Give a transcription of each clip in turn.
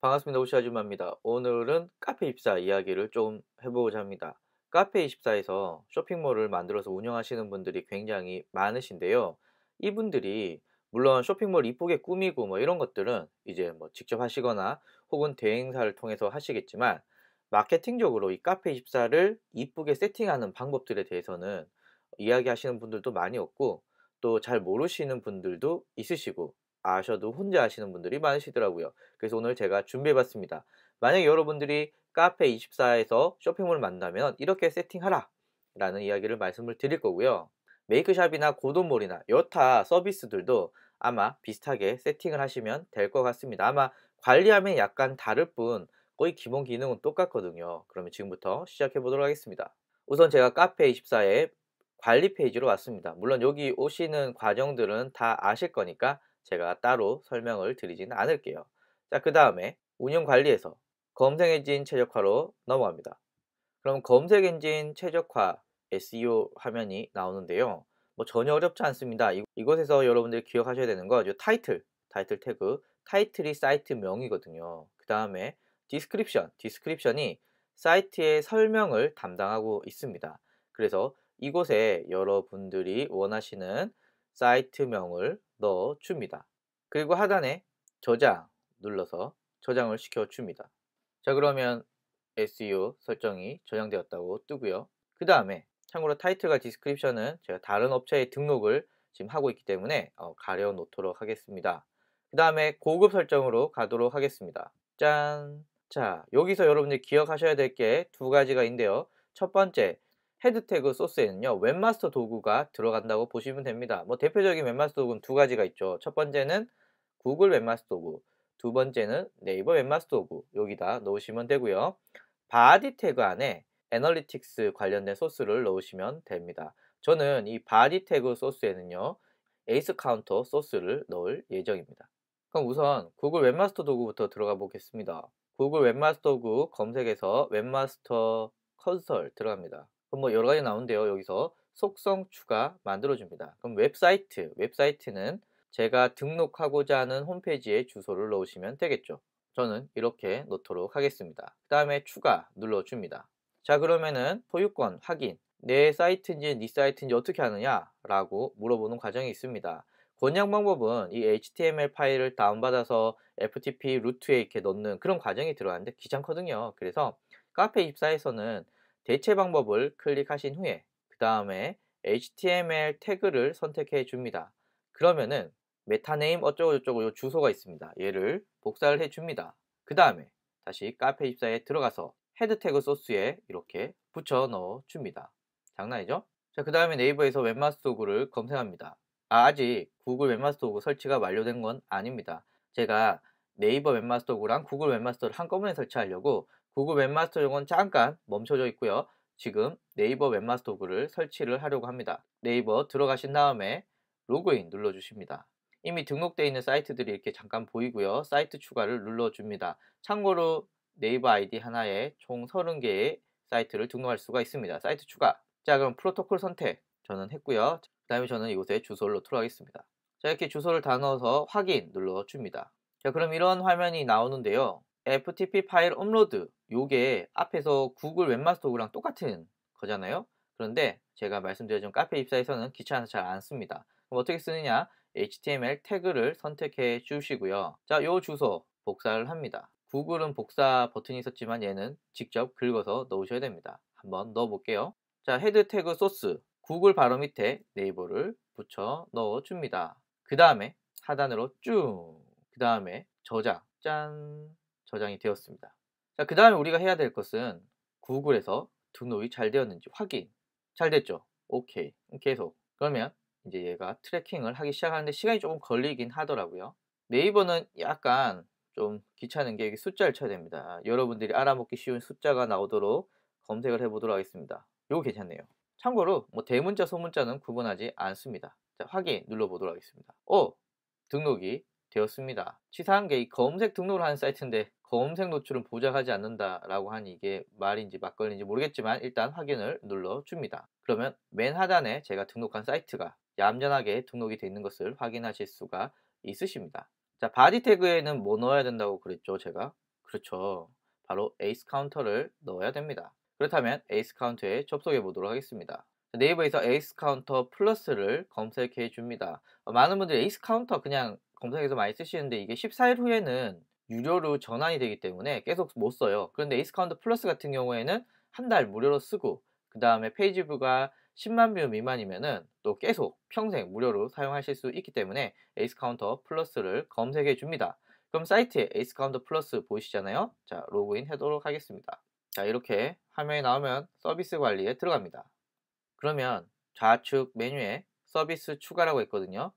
반갑습니다. 오시아줌마입니다. 오늘은 카페24 이야기를 좀 해보고자 합니다. 카페24에서 쇼핑몰을 만들어서 운영하시는 분들이 굉장히 많으신데요. 이분들이 물론 쇼핑몰 이쁘게 꾸미고 뭐 이런 것들은 이제 뭐 직접 하시거나 혹은 대행사를 통해서 하시겠지만, 마케팅적으로 이 카페24를 이쁘게 세팅하는 방법들에 대해서는 이야기하시는 분들도 많이 없고, 또 잘 모르시는 분들도 있으시고, 아셔도 혼자 하시는 분들이 많으시더라고요. 그래서 오늘 제가 준비해 봤습니다. 만약에 여러분들이 카페24에서 쇼핑몰을 만든다면 이렇게 세팅하라 라는 이야기를 말씀을 드릴 거고요. 메이크샵이나 고도몰이나 여타 서비스들도 아마 비슷하게 세팅을 하시면 될 것 같습니다. 아마 관리하면 약간 다를 뿐 거의 기본 기능은 똑같거든요. 그러면 지금부터 시작해 보도록 하겠습니다. 우선 제가 카페24의 관리 페이지로 왔습니다. 물론 여기 오시는 과정들은 다 아실 거니까 제가 따로 설명을 드리지는 않을게요. 자, 그 다음에 운영 관리에서 검색 엔진 최적화로 넘어갑니다. 그럼 검색 엔진 최적화 SEO 화면이 나오는데요. 뭐 전혀 어렵지 않습니다. 이곳에서 여러분들이 기억하셔야 되는 거, 타이틀 태그, 타이틀이 사이트 명이거든요. 그 다음에 디스크립션이 사이트의 설명을 담당하고 있습니다. 그래서 이곳에 여러분들이 원하시는 사이트명을 넣어 줍니다. 그리고 하단에 저장 눌러서 저장을 시켜 줍니다. 자, 그러면 SEO 설정이 저장되었다고 뜨고요. 그 다음에 참고로 타이틀과 디스크립션은 제가 다른 업체에 등록을 지금 하고 있기 때문에 가려 놓도록 하겠습니다. 그 다음에 고급 설정으로 가도록 하겠습니다. 짠! 자, 여기서 여러분들이 기억하셔야 될 게 두 가지가 있는데요. 첫 번째, 헤드 태그 소스에는요, 웹마스터 도구가 들어간다고 보시면 됩니다. 뭐 대표적인 웹마스터 도구는 두 가지가 있죠. 첫 번째는 구글 웹마스터 도구, 두 번째는 네이버 웹마스터 도구, 여기다 넣으시면 되고요. 바디 태그 안에 애널리틱스 관련된 소스를 넣으시면 됩니다. 저는 이 바디 태그 소스에는요, 에이스 카운터 소스를 넣을 예정입니다. 그럼 우선 구글 웹마스터 도구부터 들어가 보겠습니다. 구글 웹마스터 도구 검색에서 웹마스터 컨설 들어갑니다. 그럼 뭐 여러 가지 나오는데요. 여기서 속성 추가 만들어줍니다. 그럼 웹사이트는 제가 등록하고자 하는 홈페이지에 주소를 넣으시면 되겠죠. 저는 이렇게 넣도록 하겠습니다. 그 다음에 추가 눌러줍니다. 자, 그러면은 소유권 확인, 내 사이트인지 네 사이트인지 어떻게 하느냐 라고 물어보는 과정이 있습니다. 권장 방법은 이 HTML 파일을 다운받아서 FTP 루트에 이렇게 넣는 그런 과정이 들어가는데 귀찮거든요. 그래서 카페24에서는 대체 방법을 클릭하신 후에 그 다음에 HTML 태그를 선택해 줍니다. 그러면은 메타네임 어쩌고저쩌고 요 주소가 있습니다. 얘를 복사를 해 줍니다. 그 다음에 다시 카페24에 들어가서 헤드 태그 소스에 이렇게 붙여 넣어 줍니다. 장난이죠? 자, 그 다음에 네이버에서 웹마스터 도구를 검색합니다. 아직 구글 웹마스터 도구 설치가 완료된 건 아닙니다. 제가 네이버 웹마스터 도구랑 구글 웹마스터를 한꺼번에 설치하려고 구글 웹마스터 용은 잠깐 멈춰져 있고요. 지금 네이버 웹마스터 도구를 설치를 하려고 합니다. 네이버 들어가신 다음에 로그인 눌러주십니다. 이미 등록되어 있는 사이트들이 이렇게 잠깐 보이고요. 사이트 추가를 눌러줍니다. 참고로 네이버 아이디 하나에 총 30개의 사이트를 등록할 수가 있습니다. 사이트 추가. 자, 그럼 프로토콜 선택 저는 했고요. 그 다음에 저는 이곳에 주소를 넣도록 하겠습니다. 자, 이렇게 주소를 다 넣어서 확인 눌러줍니다. 자, 그럼 이런 화면이 나오는데요. FTP 파일 업로드, 요게 앞에서 구글 웹마스터 도구랑 똑같은 거잖아요. 그런데 제가 말씀드렸지만 카페24에서는 귀찮아서 잘 안 씁니다. 그럼 어떻게 쓰느냐? HTML 태그를 선택해 주시고요. 자, 요 주소 복사를 합니다. 구글은 복사 버튼이 있었지만 얘는 직접 긁어서 넣으셔야 됩니다. 한번 넣어 볼게요. 자, 헤드 태그 소스, 구글 바로 밑에 네이버를 붙여 넣어 줍니다. 그 다음에 하단으로 쭉, 그 다음에 저장, 짠, 저장이 되었습니다. 자, 그 다음에 우리가 해야 될 것은 구글에서 등록이 잘 되었는지 확인. 잘 됐죠? 오케이. 계속. 그러면 이제 얘가 트래킹을 하기 시작하는데 시간이 조금 걸리긴 하더라고요. 네이버는 약간 좀 귀찮은 게 여기 숫자를 쳐야 됩니다. 여러분들이 알아먹기 쉬운 숫자가 나오도록 검색을 해보도록 하겠습니다. 이거 괜찮네요. 참고로 뭐 대문자 소문자는 구분하지 않습니다. 자, 확인 눌러보도록 하겠습니다. 등록이 되었습니다. 치사한 게 이 검색 등록을 하는 사이트인데 검색 노출은 보장하지 않는다라고 하니 이게 말인지 막걸리인지 모르겠지만 일단 확인을 눌러줍니다. 그러면 맨 하단에 제가 등록한 사이트가 얌전하게 등록이 되어 있는 것을 확인하실 수가 있으십니다. 자, 바디 태그에는 뭐 넣어야 된다고 그랬죠, 제가? 그렇죠. 바로 에이스 카운터를 넣어야 됩니다. 그렇다면 에이스 카운터에 접속해 보도록 하겠습니다. 네이버에서 에이스 카운터 플러스를 검색해 줍니다. 많은 분들이 에이스 카운터 그냥 검색해서 많이 쓰시는데 이게 14일 후에는 유료로 전환이 되기 때문에 계속 못 써요. 그런데 에이스 카운터 플러스 같은 경우에는 한 달 무료로 쓰고 그 다음에 페이지뷰가 10만 뷰 미만이면은 또 계속 평생 무료로 사용하실 수 있기 때문에 에이스 카운터 플러스를 검색해 줍니다. 그럼 사이트에 에이스 카운터 플러스 보이시잖아요. 자, 로그인 하도록 하겠습니다. 자, 이렇게 화면이 나오면 서비스 관리에 들어갑니다. 그러면 좌측 메뉴에 서비스 추가라고 있거든요.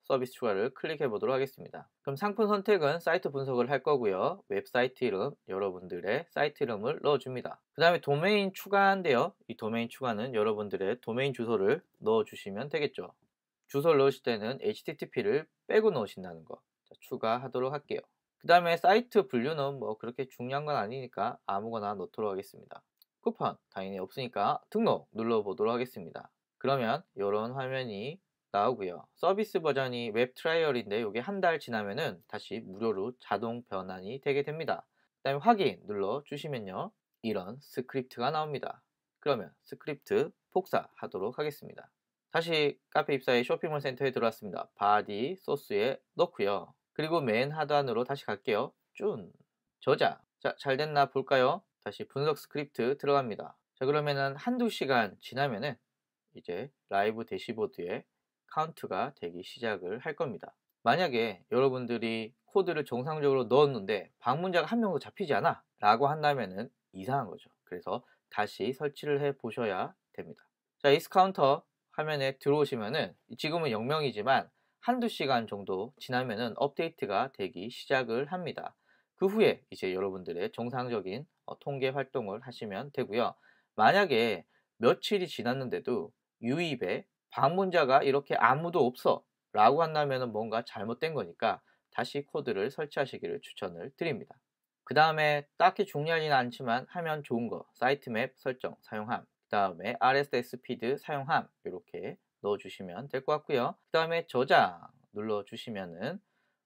서비스 추가를 클릭해 보도록 하겠습니다. 그럼 상품 선택은 사이트 분석을 할 거고요. 웹사이트 이름, 여러분들의 사이트 이름을 넣어줍니다. 그 다음에 도메인 추가인데요. 이 도메인 추가는 여러분들의 도메인 주소를 넣어주시면 되겠죠. 주소를 넣으실 때는 http를 빼고 넣으신다는 거. 자, 추가하도록 할게요. 그 다음에 사이트 분류는 뭐 그렇게 중요한 건 아니니까 아무거나 넣도록 하겠습니다. 쿠폰 당연히 없으니까 등록 눌러보도록 하겠습니다. 그러면 이런 화면이 나오고요. 서비스 버전이 웹 트라이얼인데 이게 한 달 지나면은 다시 무료로 자동 변환이 되게 됩니다. 그 다음에 확인 눌러주시면요. 이런 스크립트가 나옵니다. 그러면 스크립트 복사하도록 하겠습니다. 다시 카페 입사의 쇼핑몰 센터에 들어왔습니다. 바디 소스에 넣고요. 그리고 맨 하단으로 다시 갈게요. 준 저장. 자, 잘 됐나 볼까요? 다시 분석 스크립트 들어갑니다. 자, 그러면은 한두 시간 지나면은 이제 라이브 대시보드에 카운트가 되기 시작을 할 겁니다. 만약에 여러분들이 코드를 정상적으로 넣었는데 방문자가 한 명도 잡히지 않아 라고 한다면은 이상한 거죠. 그래서 다시 설치를 해 보셔야 됩니다. 자, 이스 카운터 화면에 들어오시면은 지금은 0명이지만 한두 시간 정도 지나면은 업데이트가 되기 시작을 합니다. 그 후에 이제 여러분들의 정상적인 통계 활동을 하시면 되고요. 만약에 며칠이 지났는데도 유입에 방문자가 이렇게 아무도 없어 라고 한다면 뭔가 잘못된 거니까 다시 코드를 설치하시기를 추천을 드립니다. 그 다음에 딱히 중요하지는 않지만 하면 좋은 거 사이트 맵 설정 사용함, 그 다음에 RSS 피드 사용함 이렇게 넣어주시면 될 것 같고요. 그 다음에 저장 눌러주시면은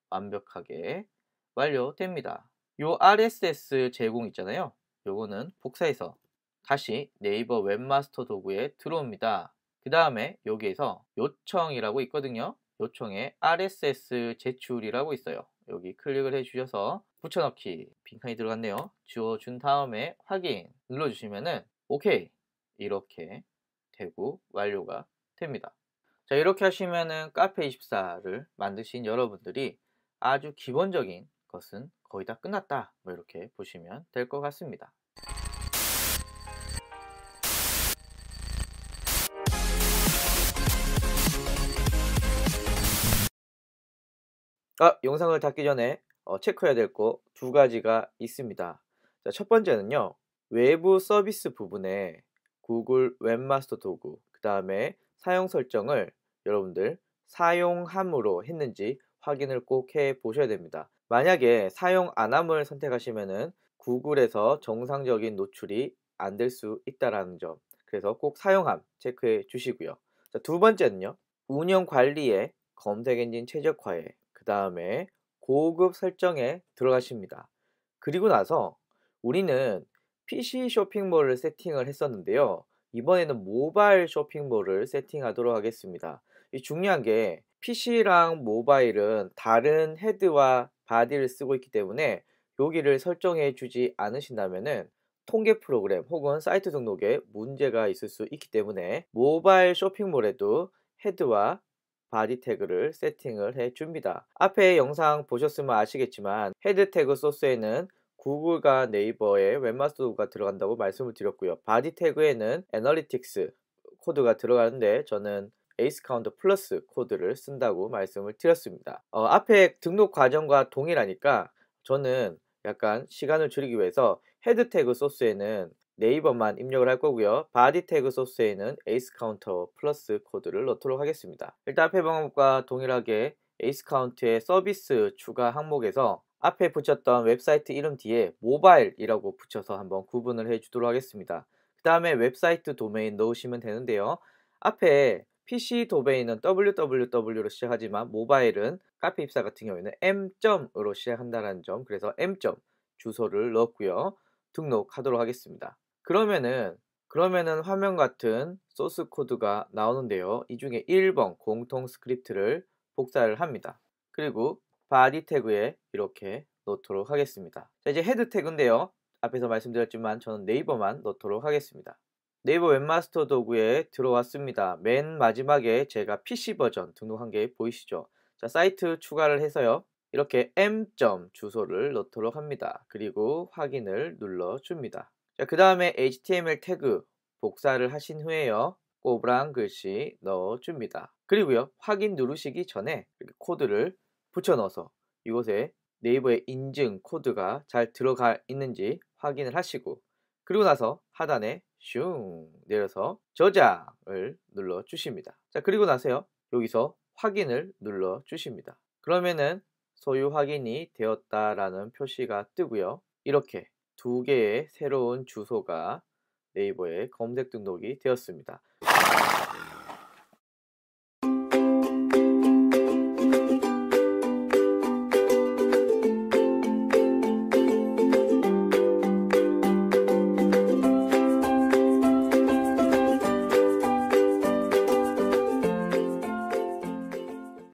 완벽하게 완료됩니다. 요 RSS 제공 있잖아요. 요거는 복사해서 다시 네이버 웹마스터 도구에 들어옵니다. 그 다음에 여기에서 요청이라고 있거든요. 요청에 RSS 제출이라고 있어요. 여기 클릭을 해주셔서 붙여넣기 빈칸이 들어갔네요. 지워준 다음에 확인 눌러주시면은 OK 이렇게 되고 완료가 됩니다. 자, 이렇게 하시면은 카페24를 만드신 여러분들이 아주 기본적인 것은 거의 다 끝났다. 뭐 이렇게 보시면 될 것 같습니다. 영상을 닫기 전에 체크해야 될 거 두 가지가 있습니다. 자, 첫 번째는요. 외부 서비스 부분에 구글 웹마스터 도구, 그 다음에 사용 설정을 여러분들 사용함으로 했는지 확인을 꼭 해 보셔야 됩니다. 만약에 사용 안함을 선택하시면은 구글에서 정상적인 노출이 안 될 수 있다라는 점. 그래서 꼭 사용함 체크해 주시고요. 자, 두 번째는요. 운영 관리에 검색 엔진 최적화에 그 다음에 고급 설정에 들어가십니다. 그리고 나서 우리는 PC 쇼핑몰을 세팅을 했었는데요. 이번에는 모바일 쇼핑몰을 세팅하도록 하겠습니다. 이 중요한 게 PC랑 모바일은 다른 헤드와 바디를 쓰고 있기 때문에 여기를 설정해 주지 않으신다면은 통계 프로그램 혹은 사이트 등록에 문제가 있을 수 있기 때문에 모바일 쇼핑몰에도 헤드와 바디 태그를 세팅을 해 줍니다. 앞에 영상 보셨으면 아시겠지만 헤드 태그 소스에는 구글과 네이버의 웹마스터가 들어간다고 말씀을 드렸고요. 바디 태그에는 애널리틱스 코드가 들어가는데 저는 에이스 카운터 플러스 코드를 쓴다고 말씀을 드렸습니다. 앞에 등록 과정과 동일하니까 저는 약간 시간을 줄이기 위해서 헤드 태그 소스에는 네이버만 입력을 할 거고요. 바디 태그 소스에는 에이스 카운터 플러스 코드를 넣도록 하겠습니다. 일단 앞에 방법과 동일하게 에이스 카운트의 서비스 추가 항목에서 앞에 붙였던 웹사이트 이름 뒤에 모바일이라고 붙여서 한번 구분을 해 주도록 하겠습니다. 그 다음에 웹사이트 도메인 넣으시면 되는데요. 앞에 PC 도메인은 www로 시작하지만 모바일은 카페 입사 같은 경우에는 m.으로 시작한다는 점, 그래서 m. 주소를 넣었고요. 등록하도록 하겠습니다. 그러면은 화면 같은 소스 코드가 나오는데요. 이 중에 1번 공통 스크립트를 복사를 합니다. 그리고 바디 태그에 이렇게 넣도록 하겠습니다. 자, 이제 헤드 태그인데요. 앞에서 말씀드렸지만 저는 네이버만 넣도록 하겠습니다. 네이버 웹마스터 도구에 들어왔습니다. 맨 마지막에 제가 PC 버전 등록한 게 보이시죠? 자, 사이트 추가를 해서요. 이렇게 m 주소를 넣도록 합니다. 그리고 확인을 눌러줍니다. 자, 그 다음에 HTML 태그 복사를 하신 후에요. 꼬부랑 글씨 넣어줍니다. 그리고요, 확인 누르시기 전에 이렇게 코드를 붙여 넣어서 이곳에 네이버의 인증 코드가 잘 들어가 있는지 확인을 하시고, 그리고 나서 하단에 슝 내려서 저장을 눌러 주십니다. 자, 그리고 나서요, 여기서 확인을 눌러 주십니다. 그러면은 소유 확인이 되었다라는 표시가 뜨고요. 이렇게 두 개의 새로운 주소가 네이버에 검색 등록이 되었습니다.